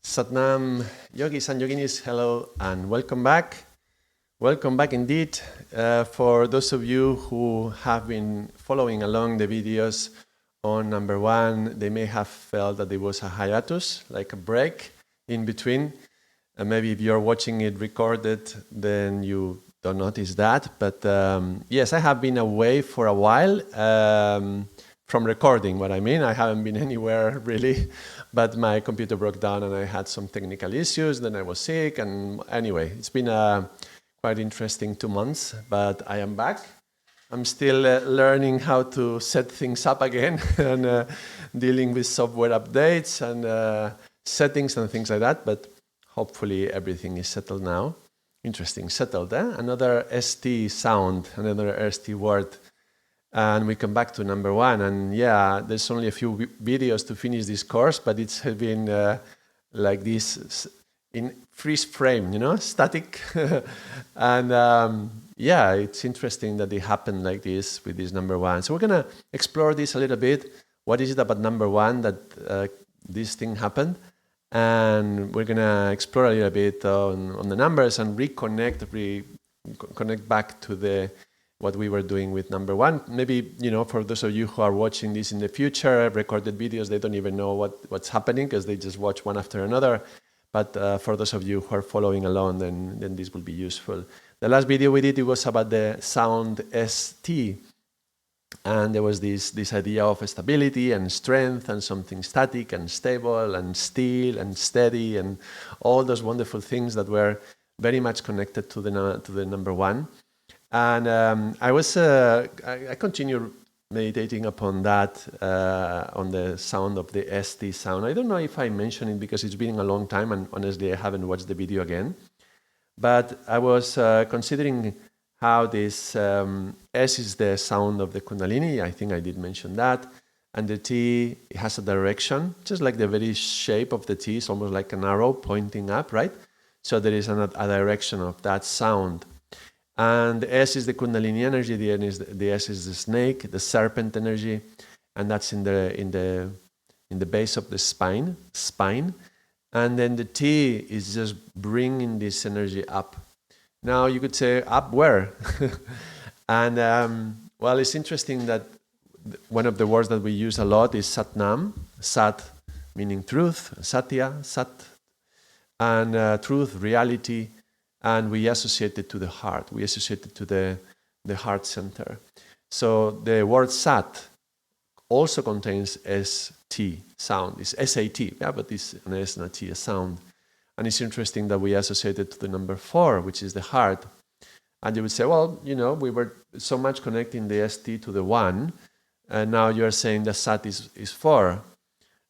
Satnam, yogis and yoginis, hello and welcome back. Welcome back indeed. For those of you who have been following along the videos on number one, they may have felt that there was a hiatus, like a break in between. And maybe if you're watching it recorded, then you don't notice that. But yes, I have been away for a while from recording. What I mean, I haven't been anywhere really, but my computer broke down and I had some technical issues. Then I was sick, and anyway, it's been a quite interesting 2 months. But I am back. I'm still learning how to set things up again and dealing with software updates and settings and things like that. But hopefully everything is settled now. Interesting, settled, eh? Another ST sound, another ST word. And we come back to number one. And yeah, there's only a few videos to finish this course, but it's been like this in freeze frame, you know, static. And yeah, it's interesting that it happened like this with this number one. So we're going to explore this a little bit. What is it about number one that this thing happened? And we're going to explore a little bit on the numbers and connect back to what we were doing with number one. Maybe, you know, for those of you who are watching this in the future, recorded videos, they don't even know what's happening because they just watch one after another. But for those of you who are following along, then this will be useful. The last video we did, it was about the sound ST. And there was this idea of stability and strength and something static and stable and still and steady and all those wonderful things that were very much connected to the number one. And I continued meditating upon that, on the sound of the ST sound. I don't know if I mentioned it because it's been a long time and honestly I haven't watched the video again. But I was considering how this S is the sound of the Kundalini. I think I did mention that. And the T, it has a direction, just like the very shape of the T is almost like an arrow pointing up, right? So there is a direction of that sound. And the S is the Kundalini energy, the S is the snake, the serpent energy, and that's in the base of the spine. And then the T is just bringing this energy up. Now you could say, up where? And well, it's interesting that one of the words that we use a lot is Satnam. Sat meaning truth, Satya, Sat, and truth, reality, and we associate it to the heart. We associate it to the heart center. So the word Sat also contains ST sound. It's SAT, yeah, but it's an S and a T, a sound. And it's interesting that we associate it to the number 4, which is the heart. And you would say, well, you know, we were so much connecting the ST to the 1, and now you're saying the Sat is 4.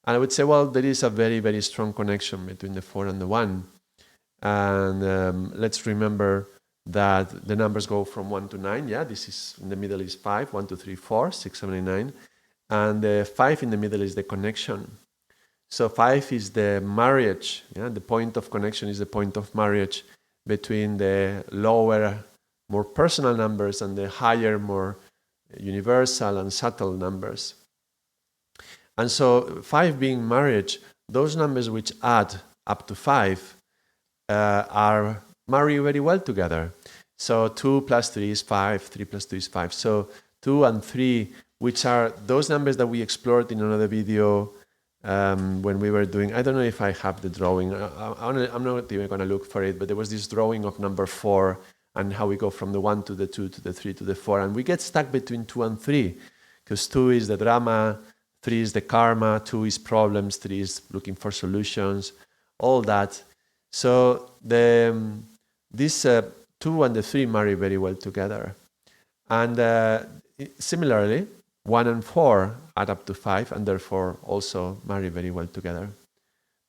And I would say, well, there is a very, very strong connection between the 4 and the 1. And let's remember that the numbers go from 1 to 9. Yeah, this is in the middle is 5, 1, 2, 3, 4, 6, 7, 8, 9. And the 5 in the middle is the connection. So 5 is the marriage. Yeah? The point of connection is the point of marriage between the lower, more personal numbers and the higher, more universal and subtle numbers. And so 5 being marriage, those numbers which add up to 5 are marry very well together. So 2 plus 3 is 5, 3 plus 2 is 5. So 2 and 3, which are those numbers that we explored in another video when we were doing, I don't know if I have the drawing, I'm not even going to look for it, but there was this drawing of number 4 and how we go from the 1 to the 2 to the 3 to the 4. And we get stuck between 2 and 3 because 2 is the drama, 3 is the karma, 2 is problems, 3 is looking for solutions, all that. So these 2 and the 3 marry very well together. And similarly, 1 and 4 add up to 5 and therefore also marry very well together.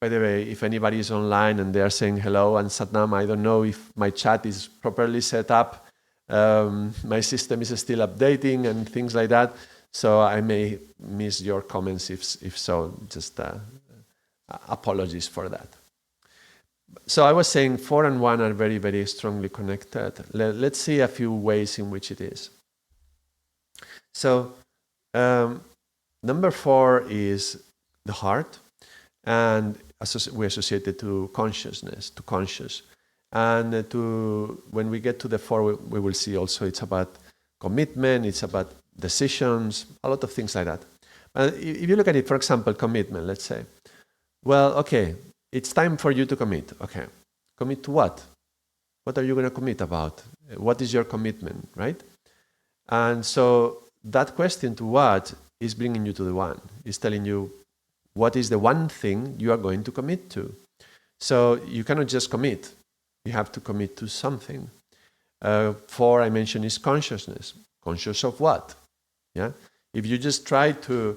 By the way, if anybody is online and they are saying hello and Satnam, I don't know if my chat is properly set up. My system is still updating and things like that. So I may miss your comments if so. Just apologies for that. So I was saying 4 and 1 are very, very strongly connected. Let's see a few ways in which it is. So number 4 is the heart. and we associate it to consciousness, to conscious. And when we get to the 4, we will see also it's about commitment, it's about decisions, a lot of things like that. If you look at it, for example, commitment, let's say, well, okay, it's time for you to commit. Okay, commit to what? What are you going to commit about? What is your commitment, right? And so that question to what is bringing you to the one, is telling you what is the one thing you are going to commit to. So you cannot just commit. You have to commit to something. 4, I mentioned, is consciousness. Conscious of what? Yeah. If you just try to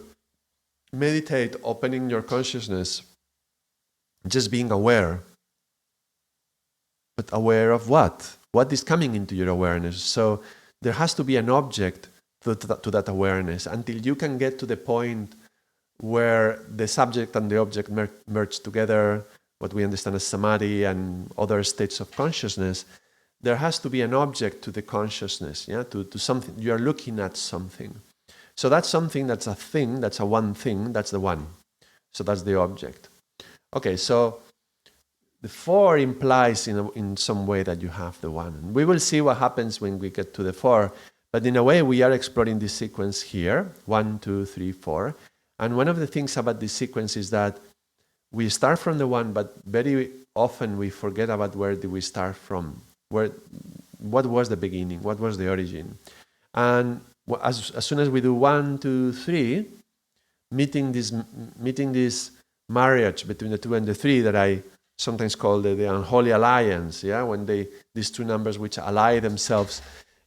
meditate, opening your consciousness, just being aware, but aware of what? What is coming into your awareness? So there has to be an object to that awareness until you can get to the point where the subject and the object merge together, what we understand as samadhi and other states of consciousness. There has to be an object to the consciousness, yeah, to something. You are looking at something. So that's something, that's a thing, that's a one thing, that's the one. So that's the object. Okay, so the 4 implies in some way that you have the one. And we will see what happens when we get to the 4. But in a way, we are exploring this sequence here, 1, 2, 3, 4. And one of the things about this sequence is that we start from the 1, but very often we forget about where did we start from. What was the beginning? What was the origin? And as soon as we do 1, 2, 3, meeting this marriage between the 2 and the 3 that I sometimes call the unholy alliance, yeah, when these 2 numbers which ally themselves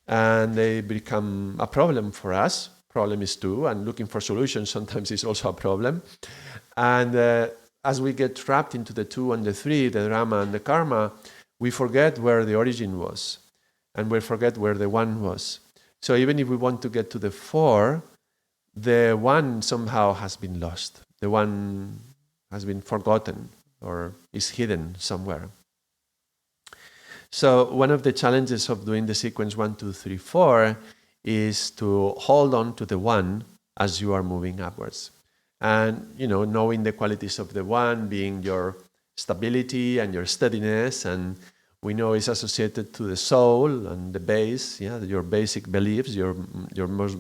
and they become a problem for us. Problem is 2, and looking for solutions sometimes is also a problem. And as we get trapped into the 2 and the 3, the drama and the karma, we forget where the origin was, and we forget where the 1 was. So even if we want to get to the 4, the 1 somehow has been lost. The 1 has been forgotten or is hidden somewhere. So one of the challenges of doing the sequence 1, 2, 3, 4 is to hold on to the 1 as you are moving upwards. And, knowing the qualities of the 1 being your stability and your steadiness, and we know it's associated to the soul and the base, yeah, your basic beliefs, your most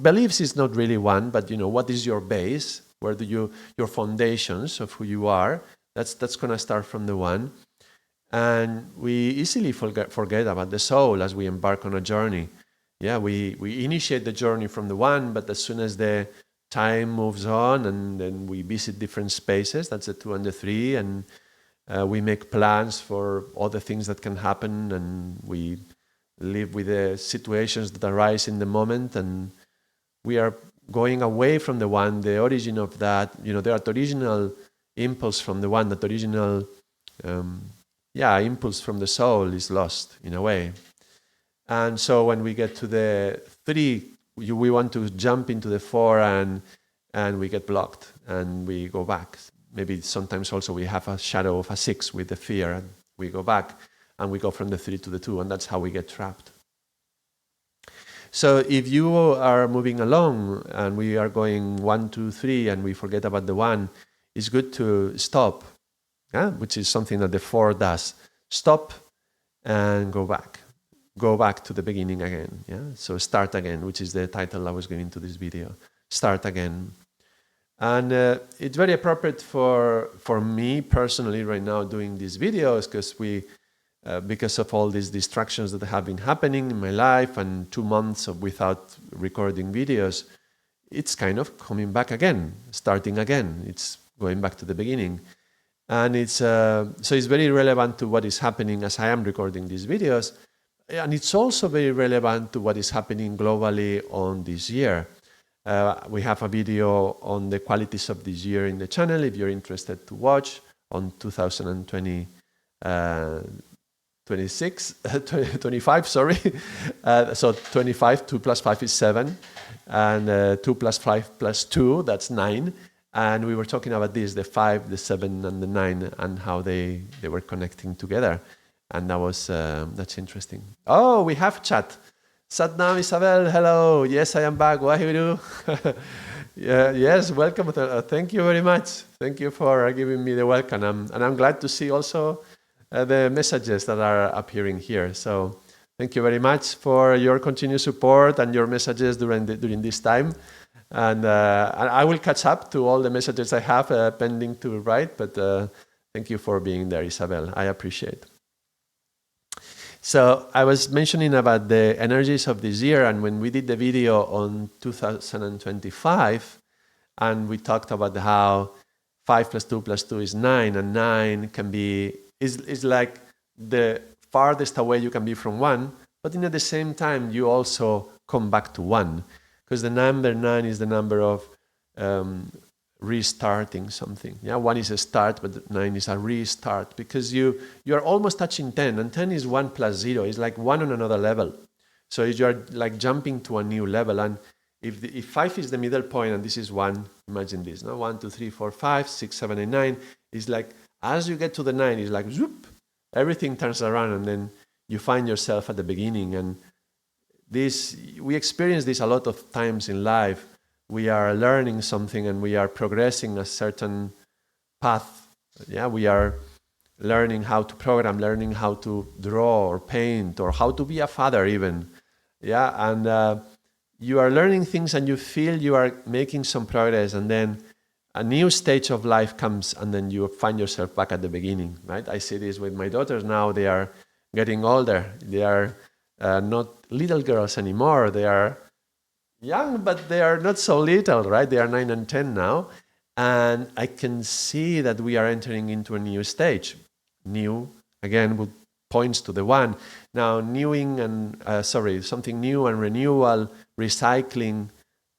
beliefs is not really 1, but what is your base? Where do your foundations of who you are? That's going to start from the 1. And we easily forget about the soul as we embark on a journey. Yeah, we initiate the journey from the 1, but as soon as the time moves on and then we visit different spaces, that's the 2 and the 3, and we make plans for all the things that can happen, and we live with the situations that arise in the moment, and we are going away from the 1, the origin of that, that original impulse from the 1, that original impulse from the soul is lost in a way. And so when we get to the 3, we want to jump into the 4 and we get blocked and we go back. Maybe sometimes also we have a shadow of a 6 with the fear, and we go back and we go from the 3 to the 2, and that's how we get trapped. So if you are moving along and we are going 1, 2, 3 and we forget about the 1, it's good to stop, which is something that the 4 does. Stop and go back. Go back to the beginning again. Yeah. So start again, which is the title I was giving to this video. Start again. And it's very appropriate for me personally right now doing these videos because of all these distractions that have been happening in my life and 2 months without recording videos. It's kind of coming back again, starting again. It's going back to the beginning. And so it's very relevant to what is happening as I am recording these videos. And it's also very relevant to what is happening globally on this year. We have a video on the qualities of this year in the channel if you're interested to watch on 2020. 25, sorry. So 25, 2 plus 5 is 7. And 2 plus 5 plus 2, that's 9. And we were talking about this, the 5, the 7, and the 9, and how they were connecting together. And that's interesting. Oh, we have chat. Satnam Isabel, hello. Yes, I am back. Wahuru. Yeah, yes, welcome. Thank you very much. Thank you for giving me the welcome. And I'm glad to see also the messages that are appearing here. So thank you very much for your continued support and your messages during this time. And I will catch up to all the messages I have pending to write. But thank you for being there, Isabel. I appreciate. So I was mentioning about the energies of this year, and when we did the video on 2025, and we talked about how 5 plus 2 plus 2 is 9, and 9 can be is like the farthest away you can be from 1, but at the same time you also come back to 1, because the number 9 is the number of restarting something. Yeah, 1 is a start, but 9 is a restart, because you are almost touching 10, and 10 is 1 plus 0. It's like 1 on another level. So you are like jumping to a new level. And if 5 is the middle point and this is 1, imagine this, no? 1, 2, 3, 4, 5, 6, 7, 8, 9. It's like as you get to the 9, it's like zoop, everything turns around, and then you find yourself at the beginning. And we experience this a lot of times in life. We are learning something and we are progressing a certain path. Yeah, we are learning how to program, learning how to draw or paint, or how to be a father even. Yeah, and you are learning things and you feel you are making some progress, and then a new stage of life comes, and then you find yourself back at the beginning, right? I see this with my daughters now. They are getting older. They are not little girls anymore. They are young, but they are not so little, right? They are 9 and 10 now. And I can see that we are entering into a new stage. New, again, points to the 1. Now, something new and renewal, recycling,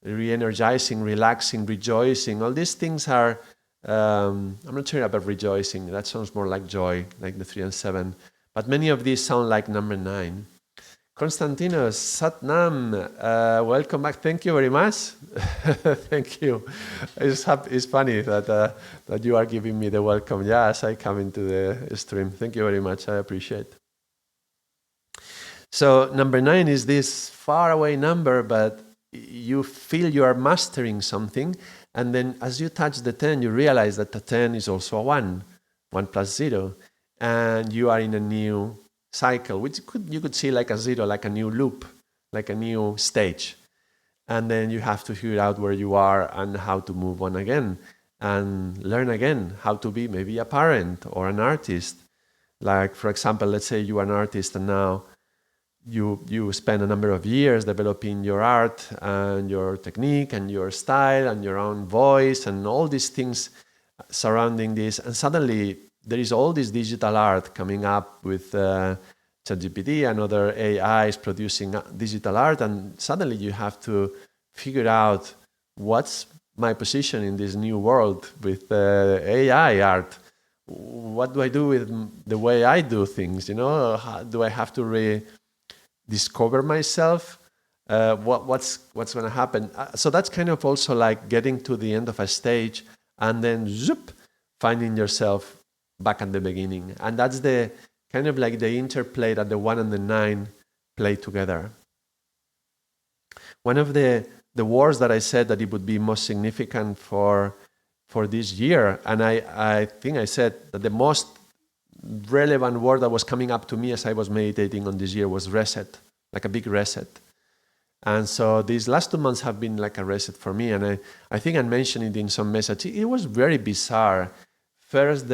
re-energizing, relaxing, rejoicing. All these things are, I'm not sure about rejoicing. That sounds more like joy, like the 3 and 7. But many of these sound like number 9. Konstantinos, Sat Nam, welcome back. Thank you very much. Thank you. It's funny that you are giving me the welcome. Yeah, as I come into the stream. Thank you very much. I appreciate. So number 9 is this far away number, but you feel you are mastering something, and then as you touch the 10, you realize that the 10 is also a 1 plus 0, and you are in a new cycle, which you could see like a 0, like a new loop, like a new stage. And then you have to figure out where you are and how to move on again and learn again how to be maybe a parent or an artist. Like, for example, let's say you are an artist and now you spend a number of years developing your art and your technique and your style and your own voice and all these things surrounding this, and suddenly there is all this digital art coming up with ChatGPT and other AIs producing digital art, and suddenly you have to figure out what's my position in this new world with AI art. What do I do with the way I do things? How, do I have to rediscover myself? What's going to happen? So that's kind of also like getting to the end of a stage and then zoop, finding yourself back at the beginning. And that's the kind of like the interplay that the 1 and the 9 play together. One of the words that I said that it would be most significant for this year, and I think I said that the most relevant word that was coming up to me as I was meditating on this year was reset, like a big reset. And so these last 2 months have been like a reset for me, and I think I mentioned it in some message. It was very bizarre. First,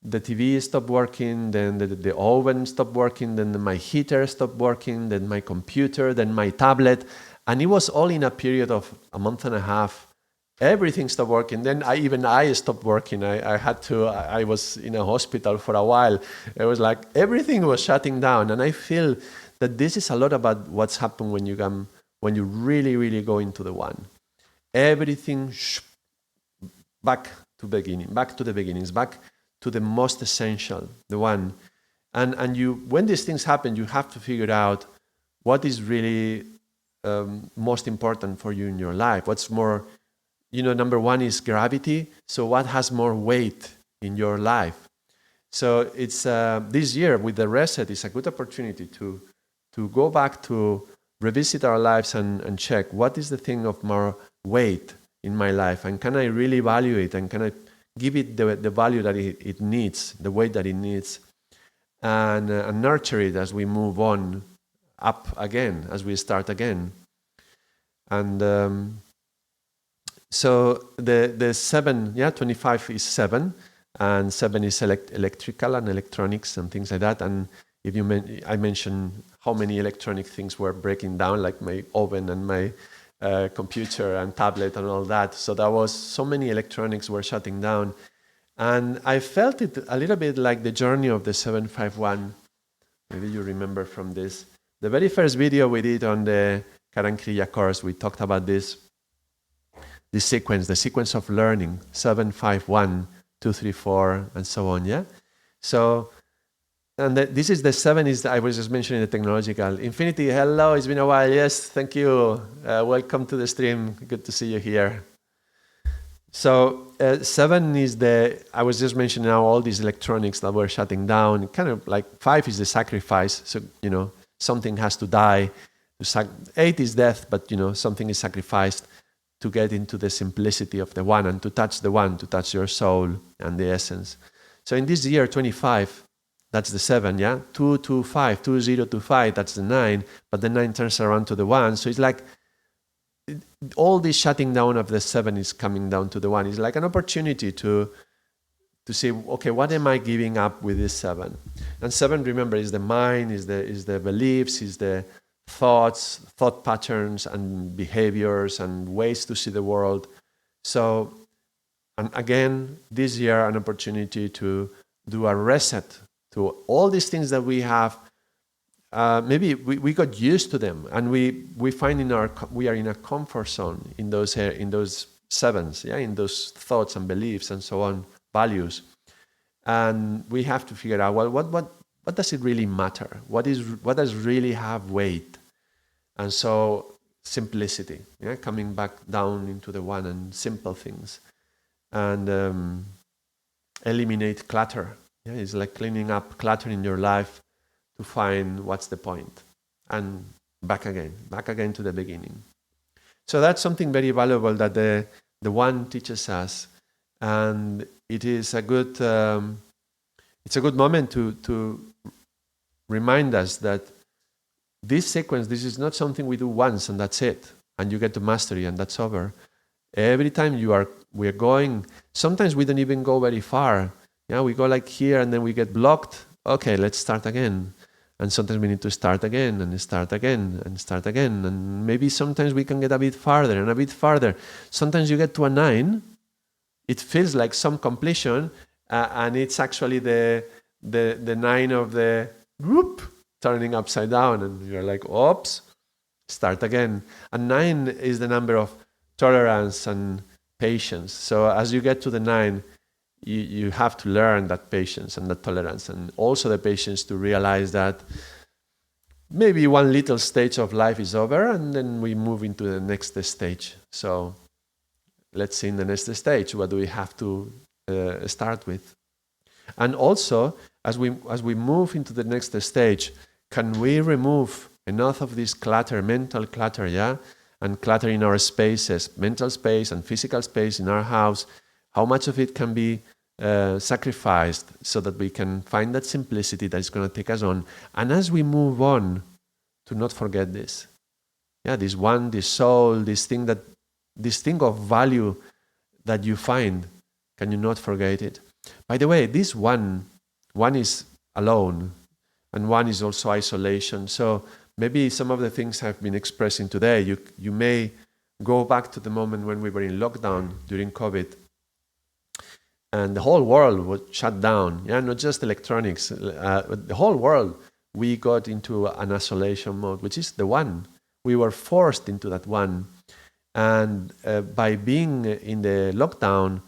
the TV stopped working, then the oven stopped working, then my heater stopped working, then my computer, then my tablet. And it was all in a period of a month and a half. Everything stopped working. Then I stopped working. I was in a hospital for a while. It was like everything was shutting down. And I feel that this is a lot about what's happened when you really, really go into the 1. Everything back to the beginnings, back to the most essential, the 1. And when these things happen, you have to figure out what is really most important for you in your life. What's more, number 1 is gravity. So what has more weight in your life? So it's this year with the reset is a good opportunity to go back to revisit our lives and check what is the thing of more weight in my life, and can I really value it, and can I give it the value that it needs, the way that it needs, and nurture it as we move on up again, as we start again. And so the 7, 25 is 7, and 7 is electrical and electronics and things like that. And if I mentioned how many electronic things were breaking down, like my oven and my computer and tablet and all that. So there was so many electronics were shutting down. And I felt it a little bit like the journey of the 751. Maybe you remember from this. The very first video we did on the Karam Kriya course, we talked about this sequence, the sequence of learning, 751, 2, 3, 4, and so on, yeah? So, and this is the 7, I was just mentioning the technological. Infinity, hello, it's been a while. Yes, thank you. Welcome to the stream. Good to see you here. So 7 is I was just mentioning now all these electronics that were shutting down. Kind of like 5 is the sacrifice. So, something has to die. 8 is death, but, something is sacrificed to get into the simplicity of the one and to touch the one, to touch your soul and the essence. So in this year 25, that's the 7, yeah? 2, 2, 5, 2, 0, 2, 5, that's the 9, but the 9 turns around to the 1. So it's like all this shutting down of the 7 is coming down to the 1. It's like an opportunity to say, okay, what am I giving up with this 7? And 7, remember, is the mind, is the beliefs, is the thoughts, thought patterns and behaviors and ways to see the world. So, and again, this year, an opportunity to do a reset to all these things that we have. Maybe we got used to them, and we find we are in a comfort zone in those 7s, yeah, in those thoughts and beliefs and so on, values, and we have to figure out, well, what does it really matter? What does really have weight? And so simplicity, yeah, coming back down into the one and simple things, and eliminate clutter. Yeah, it's like cleaning up clutter in your life to find what's the point, and back again to the beginning. So that's something very valuable that the one teaches us, and it is a good it's a good moment to remind us that this sequence, this is not something we do once and that's it, and you get to mastery and that's over. Every time we are going, sometimes we don't even go very far. Yeah, we go like here and then we get blocked. Okay, let's start again. And sometimes we need to start again and start again and start again. And maybe sometimes we can get a bit farther and a bit farther. Sometimes you get to a 9. It feels like some completion, and it's actually the 9 of the group turning upside down, and you're like, oops, start again. And 9 is the number of tolerance and patience. So as you get to the 9, you have to learn that patience and that tolerance, and also the patience to realize that maybe one little stage of life is over, and then we move into the next stage. So let's see in the next stage, what do we have to start with? And also, as we move into the next stage, can we remove enough of this clutter, mental clutter, yeah? And clutter in our spaces, mental space and physical space in our house, how much of it can be sacrificed so that we can find that simplicity that is going to take us on. And as we move on, to not forget this. Yeah, this one, this soul, this thing of value that you find, can you not forget it? By the way, this one is alone, and one is also isolation. So maybe some of the things I've been expressing today, you may go back to the moment when we were in lockdown during COVID, and the whole world was shut down. Yeah, not just electronics. The whole world, we got into an isolation mode, which is the one. We were forced into that one. And by being in the lockdown,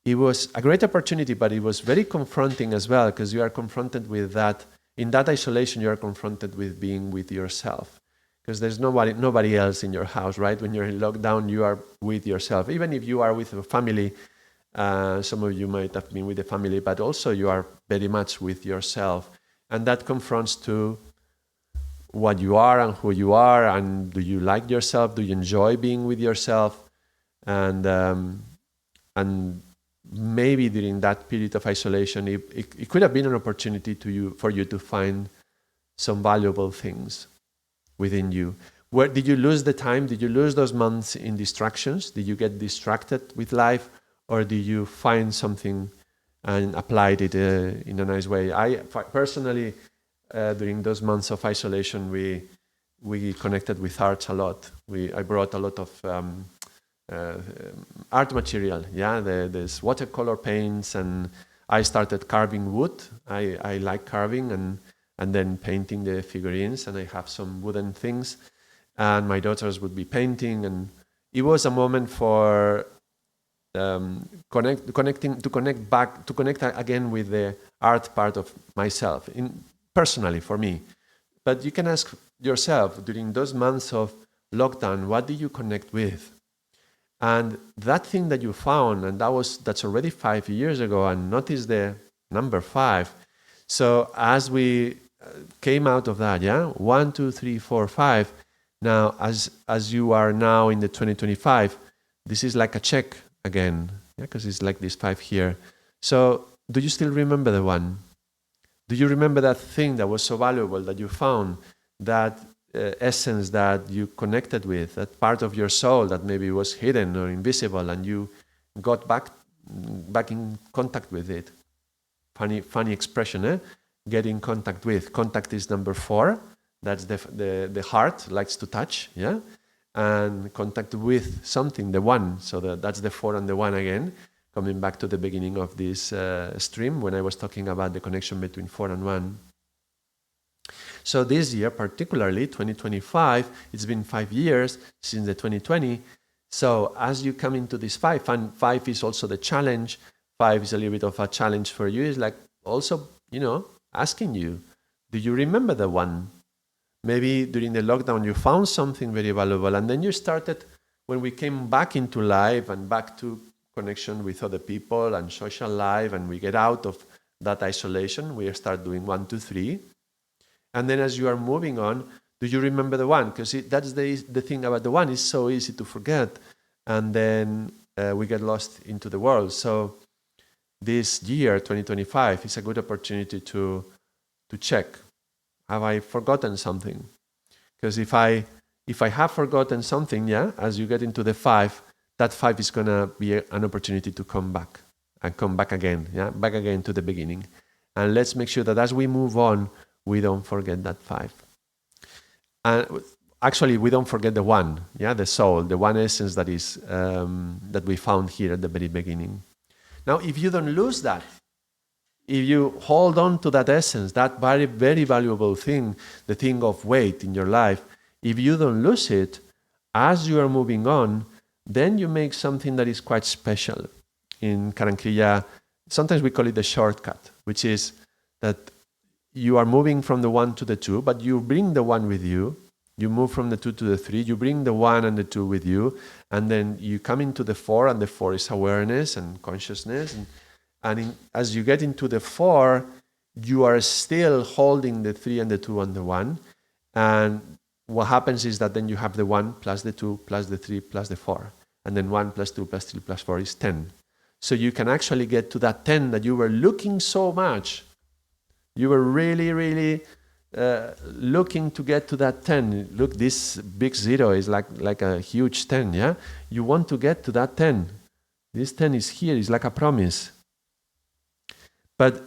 it was a great opportunity, but it was very confronting as well, because you are confronted with that. In that isolation, you are confronted with being with yourself, because there's nobody else in your house, right? When you're in lockdown, you are with yourself. Even if you are with a family, some of you might have been with a family, but also you are very much with yourself. And that confronts to what you are and who you are, and do you like yourself? Do you enjoy being with yourself? And maybe during that period of isolation, it could have been an opportunity for you to find some valuable things within you. Where did you lose the time? Did you lose those months in distractions? Did you get distracted with life, or did you find something and applied it in a nice way? I personally, during those months of isolation, we connected with art a lot. I brought a lot of art material. Yeah, there's watercolor paints, and I started carving wood. I like carving and then painting the figurines, and I have some wooden things. And my daughters would be painting, and it was a moment for connect again with the art part of myself, personally for me. But you can ask yourself, during those months of lockdown, what did you connect with? And that thing that you found, and that's already 5 years ago, and notice the number 5. So as we came out of that, 1, 2, 3, 4, 5. Now, as you are now in the 2025, this is like a check again, because it's like this 5 here. So, do you still remember the one? Do you remember that thing that was so valuable that you found, that essence that you connected with, that part of your soul that maybe was hidden or invisible, and you got back in contact with it? Funny expression, eh? Get in contact with. Contact is number 4. That's the heart likes to touch, yeah? And contact with something, the one. So that's the 4 and the 1 again, coming back to the beginning of this stream when I was talking about the connection between 4 and 1. So this year, particularly 2025, it's been 5 years since the 2020. So as you come into this 5, and 5 is also the challenge, 5 is a little bit of a challenge for you. It's like also, asking you, do you remember the one? Maybe during the lockdown you found something very valuable, and then you started, when we came back into life and back to connection with other people and social life, and we get out of that isolation, we start doing 1, 2, 3. And then as you are moving on, do you remember the one? Because that's the thing about the one, it's so easy to forget, and then we get lost into the world. So this year, 2025, is a good opportunity to check. Have I forgotten something? Because if I have forgotten something, as you get into the 5, that 5 is going to be an opportunity to come back and come back again, back again to the beginning. And let's make sure that as we move on, we don't forget that 5. And actually, we don't forget the 1, the soul, the one essence that is that we found here at the very beginning. Now, if you don't lose that, if you hold on to that essence, that very, very valuable thing, the thing of weight in your life, if you don't lose it, as you are moving on, then you make something that is quite special. In Karam Kriya, sometimes we call it the shortcut, which is that you are moving from the 1 to the 2, but you bring the 1 with you. You move from the 2 to the 3, you bring the 1 and the 2 with you, and then you come into the 4, and the 4 is awareness and consciousness. And as you get into the 4, you are still holding the 3 and the 2 and the 1. And what happens is that then you have the 1 plus the 2 plus the 3 plus the 4. And then 1 plus 2 plus 3 plus 4 is 10. So you can actually get to that 10 that you were looking so much. You were really, really looking to get to that 10. Look, this big 0 is like a huge 10, yeah? You want to get to that 10. This 10 is here, it's like a promise. But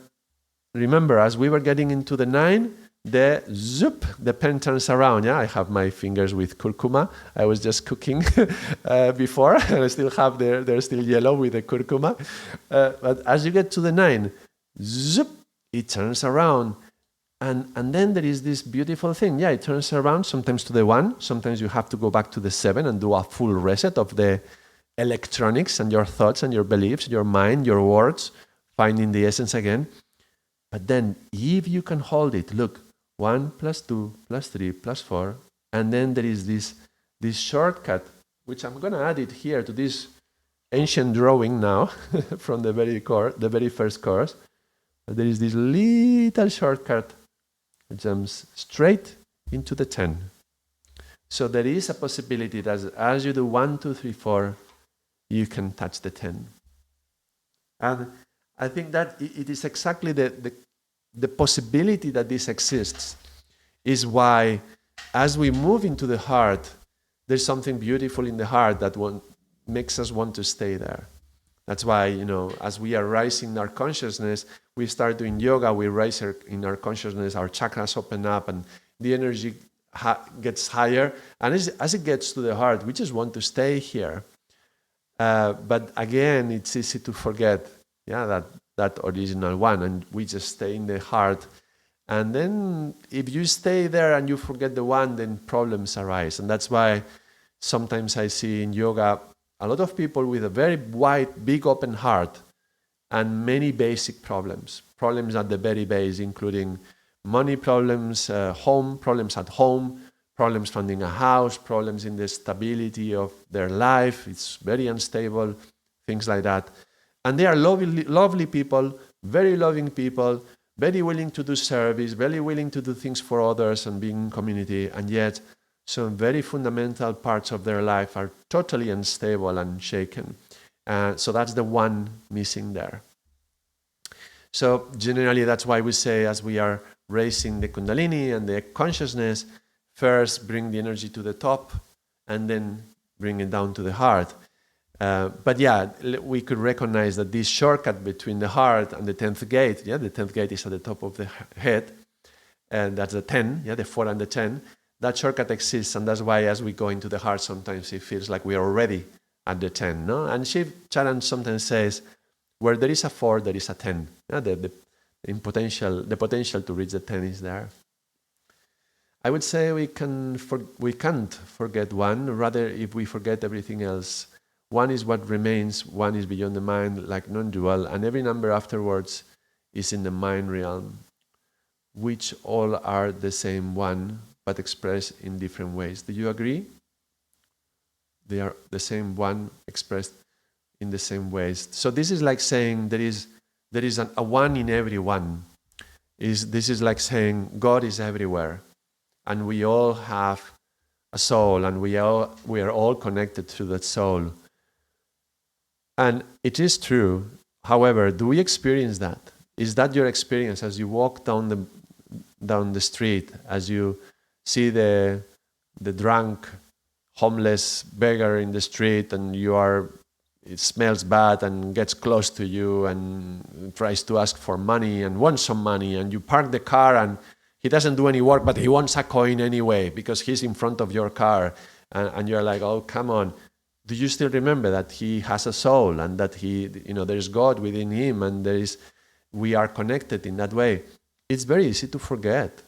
remember, as we were getting into the 9, the pen turns around. I have my fingers with curcuma. I was just cooking before, and I still have they're still yellow with the curcuma. But as you get to the 9, it turns around. And then there is this beautiful thing. It turns around sometimes to the 1. Sometimes you have to go back to the 7 and do a full reset of the electronics and your thoughts and your beliefs, your mind, your words, finding the essence again. But then if you can hold it, look, 1 plus 2 plus 3 plus 4, and then there is this shortcut, which I'm going to add it here to this ancient drawing now from the very first course. There is this little shortcut that jumps straight into the 10. So there is a possibility that as you do 1, 2, 3, 4, you can touch the 10. And I think that it is exactly the possibility that this exists is why, as we move into the heart, there's something beautiful in the heart that makes us want to stay there. That's why, as we are rising in our consciousness, we start doing yoga, we rise in our consciousness, our chakras open up, and the energy gets higher. And as it gets to the heart, we just want to stay here. But again, it's easy to forget, that original one, and we just stay in the heart. And then if you stay there and you forget the one, then problems arise. And that's why sometimes I see in yoga a lot of people with a very wide, big open heart and many basic problems. Problems at the very base, including money problems, problems at home, problems finding a house, problems in the stability of their life. It's very unstable, things like that. And they are lovely people, very loving people, very willing to do service, very willing to do things for others and being in community, and yet some very fundamental parts of their life are totally unstable and shaken. So that's the one missing there. So generally that's why we say, as we are raising the Kundalini and the consciousness, first bring the energy to the top and then bring it down to the heart. But we could recognize that this shortcut between the heart and the 10th gate, the 10th gate is at the top of the head, and that's the 10, the 4 and the 10, that shortcut exists, and that's why as we go into the heart, sometimes it feels like we are already at the 10. No? And Shiv Charan sometimes says, where there is a 4, there is a 10. The potential to reach the 10 is there. I would say we can't forget one, rather if we forget everything else. One is what remains, one is beyond the mind, like non-dual, and every number afterwards is in the mind realm, which all are the same one, but expressed in different ways. Do you agree? They are the same one expressed in the same ways. So this is like saying there is a one in every one. This is like saying God is everywhere, and we all have a soul, and we are all connected to that soul. And it is true. However, do we experience that? Is that your experience as you walk down the street, as you see the drunk, homeless beggar in the street, and it smells bad and gets close to you and tries to ask for money and wants some money, and you park the car and he doesn't do any work, but he wants a coin anyway because he's in front of your car, and you're like, oh, come on. Do you still remember that he has a soul and that there's God within him, and we are connected in that way? It's very easy to forget.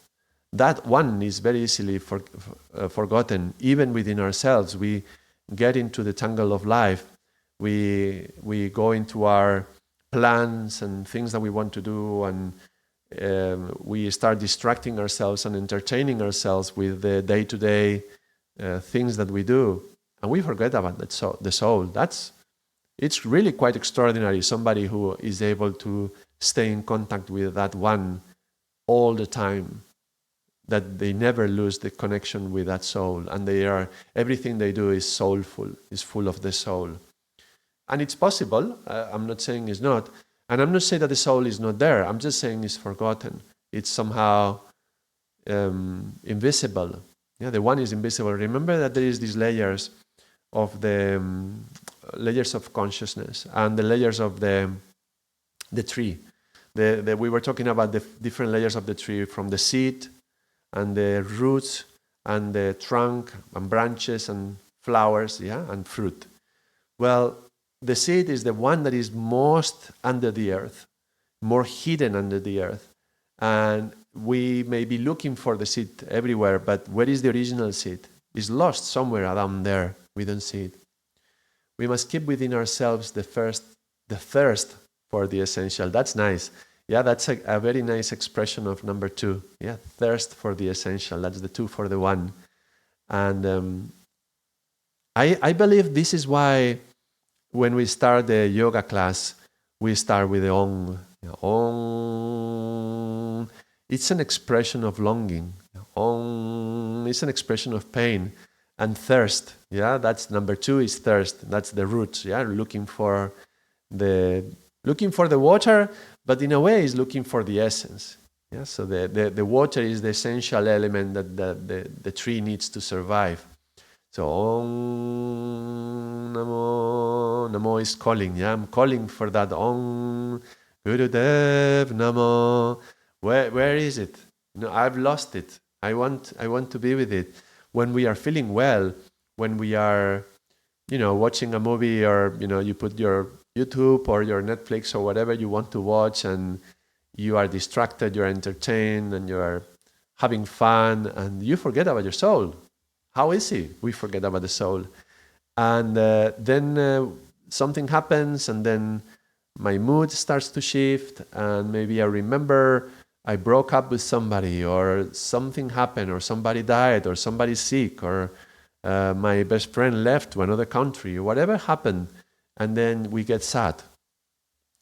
That one is very easily forgotten, even within ourselves. We get into the tangle of life. We go into our plans and things that we want to do, and we start distracting ourselves and entertaining ourselves with the day-to-day things that we do. And we forget about the soul. It's really quite extraordinary, somebody who is able to stay in contact with that one all the time, that they never lose the connection with that soul, and everything they do is soulful, is full of the soul. And it's possible, I'm not saying it's not, and I'm not saying that the soul is not there, I'm just saying it's forgotten. It's somehow invisible. The one is invisible. Remember that there is these layers of the layers of consciousness and the layers of the tree. We were talking about the different layers of the tree, from the seed and the roots and the trunk and branches and flowers, and fruit. Well, the seed is the one that is most under the earth, more hidden under the earth. And we may be looking for the seed everywhere, but where is the original seed? It's lost somewhere around there. We don't see it. We must keep within ourselves the thirst for the essential. That's nice. That's a very nice expression of number 2. Thirst for the essential. That's the 2 for the 1. And I believe this is why when we start the yoga class, we start with the Om. Om. It's an expression of longing. Om. It's an expression of pain. And thirst, yeah, that's number 2 is thirst. That's the root, yeah, looking for the water, but in a way is looking for the essence. Yeah, so the water is the essential element that the tree needs to survive. So Om Namo, Namo is calling. Yeah, I'm calling for that Om Gurudev Namo. Where is it? I've lost it. I want to be with it. When we are feeling well, when we are, watching a movie, or you put your YouTube or your Netflix or whatever you want to watch, and you are distracted, you're entertained, and you are having fun, and you forget about your soul. How easy we forget about the soul. And then something happens, and then my mood starts to shift, and maybe I remember I broke up with somebody, or something happened, or somebody died, or somebody's sick, or my best friend left to another country, or whatever happened, and then we get sad.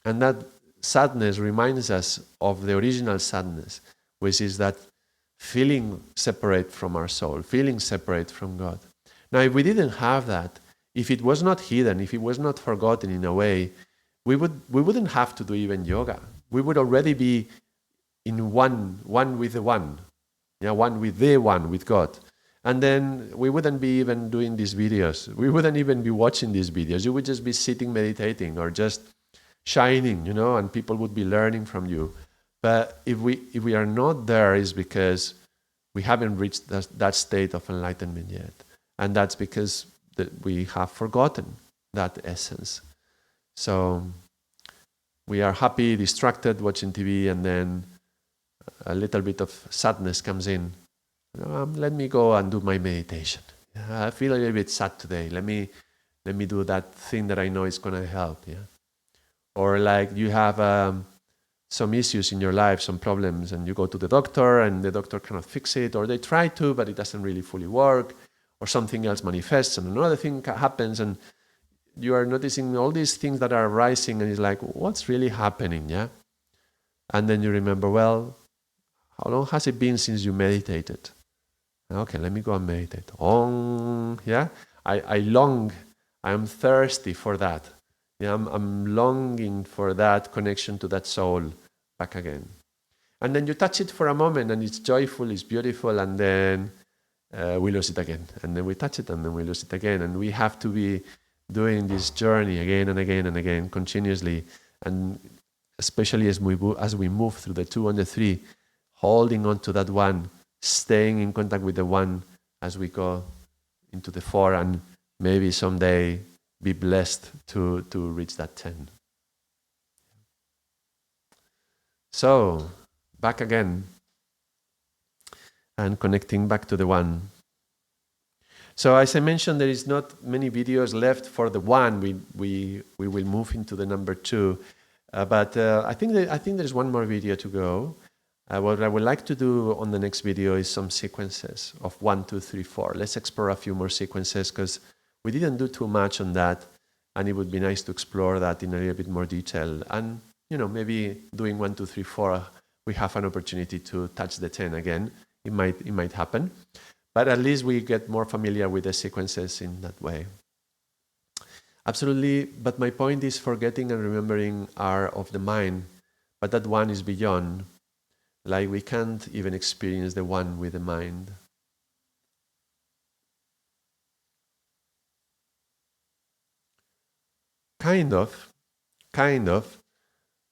And that sadness reminds us of the original sadness, which is that feeling separate from our soul, feeling separate from God. Now, if we didn't have that, if it was not hidden, if it was not forgotten in a way, we wouldn't have to do even yoga. We would already be in one with the one, one with the one, with God. And then we wouldn't be even doing these videos. We wouldn't even be watching these videos. You would just be sitting meditating, or just shining, and people would be learning from you. But if we are not there, is because we haven't reached that state of enlightenment yet. And that's because we have forgotten that essence. So we are happy, distracted, watching TV, and then a little bit of sadness comes in. Let me go and do my meditation. I feel a little bit sad today. Let me do that thing that I know is going to help. Yeah. Or like you have some issues in your life, some problems, and you go to the doctor, and the doctor cannot fix it, or they try to, but it doesn't really fully work, or something else manifests, and another thing happens, and you are noticing all these things that are arising, and it's like, what's really happening? Yeah. And then you remember, well, how long has it been since you meditated? Okay, let me go and meditate. Yeah, I long, I am thirsty for that. Yeah, I'm longing for that connection to that soul back again. And then you touch it for a moment, and it's joyful, it's beautiful, and then we lose it again. And then we touch it, and then we lose it again. And we have to be doing this journey again and again and again, continuously. And especially as we move through the 2 and the 3, holding on to that one, staying in contact with the one as we go into the 4, and maybe someday be blessed to reach that 10. So, back again, and connecting back to the one. So as I mentioned, there is not many videos left for the 1. We will move into the number 2. But I think there's one more video to go. What I would like to do on the next video is some sequences of 1, 2, 3, 4. Let's explore a few more sequences, because we didn't do too much on that, and it would be nice to explore that in a little bit more detail. And maybe doing 1, 2, 3, 4, we have an opportunity to touch the 10 again. It might happen, but at least we get more familiar with the sequences in that way. Absolutely. But my point is, forgetting and remembering are of the mind, but that one is beyond. Like we can't even experience the one with the mind. Kind of,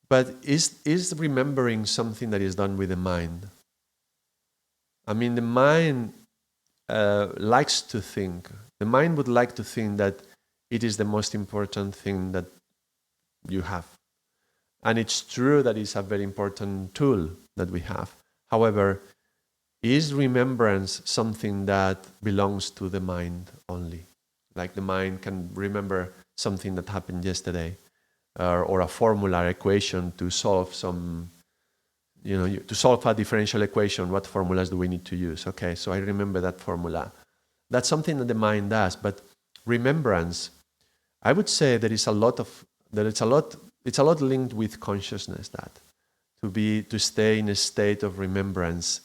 but is remembering something that is done with the mind? I mean, the mind likes to think. The mind would like to think that it is the most important thing that you have. And it's true that it's a very important tool that we have. However, is remembrance something that belongs to the mind only? Like the mind can remember something that happened yesterday, or a formula, equation to solve some, to solve a differential equation. What formulas do we need to use? Okay, so I remember that formula. That's something that the mind does. But remembrance, I would say it's a lot linked with consciousness. That to stay in a state of remembrance,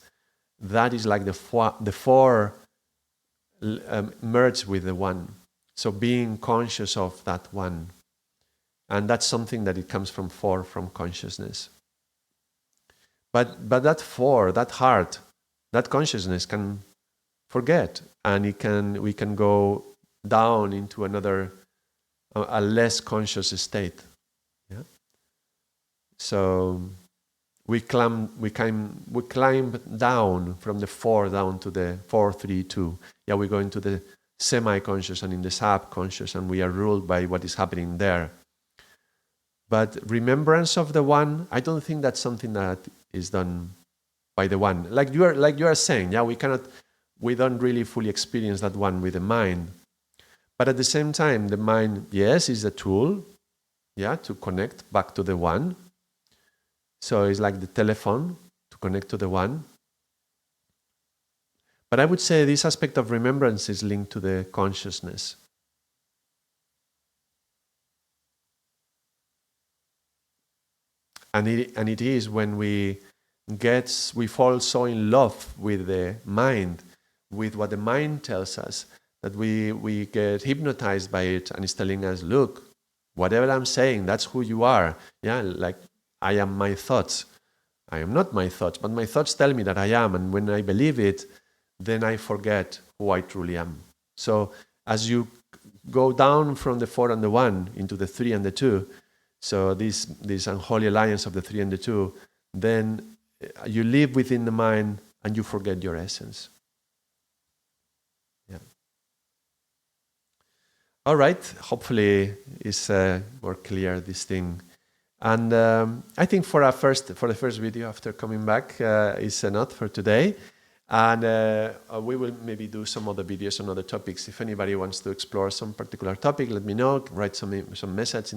that is like the four merge with the one. So being conscious of that one. And that's something that it comes from consciousness. But that that heart, that consciousness can forget, and we can go down into another, a less conscious state. Yeah. So we climb down from the 4 down to the 4, 3, 2. Yeah, we go into the semi-conscious and in the subconscious, and we are ruled by what is happening there. But remembrance of the one, I don't think that's something that is done by the one. Like you are saying, yeah, we don't really fully experience that one with the mind. But at the same time, the mind, yes, is a tool, yeah, to connect back to the one. So it's like the telephone to connect to the one. But I would say this aspect of remembrance is linked to the consciousness. And it is when we fall so in love with the mind, with what the mind tells us, that we get hypnotized by it, and it's telling us, look, whatever I'm saying, that's who you are. Yeah, like I am my thoughts. I am not my thoughts, but my thoughts tell me that I am, and when I believe it, then I forget who I truly am. So as you go down from the 4 and the 1 into the 3 and the 2, so this unholy alliance of the 3 and the 2, then you live within the mind and you forget your essence. Yeah. All right. Hopefully, it's more clear, this thing. And I think for the first video after coming back is enough for today. And we will maybe do some other videos on other topics. If anybody wants to explore some particular topic, let me know. Write some message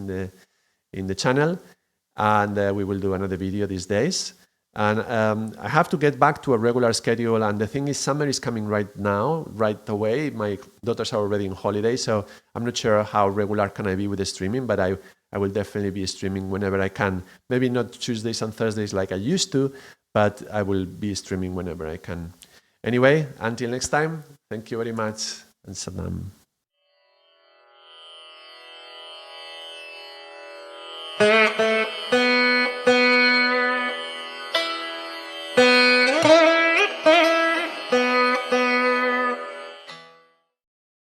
in the channel, and we will do another video these days. And I have to get back to a regular schedule, and the thing is, summer is coming right now, right away. My daughters are already on holiday, so I'm not sure how regular can I be with the streaming, but I will definitely be streaming whenever I can. Maybe not Tuesdays and Thursdays like I used to, but I will be streaming whenever I can. Anyway, until next time, thank you very much, and Naam.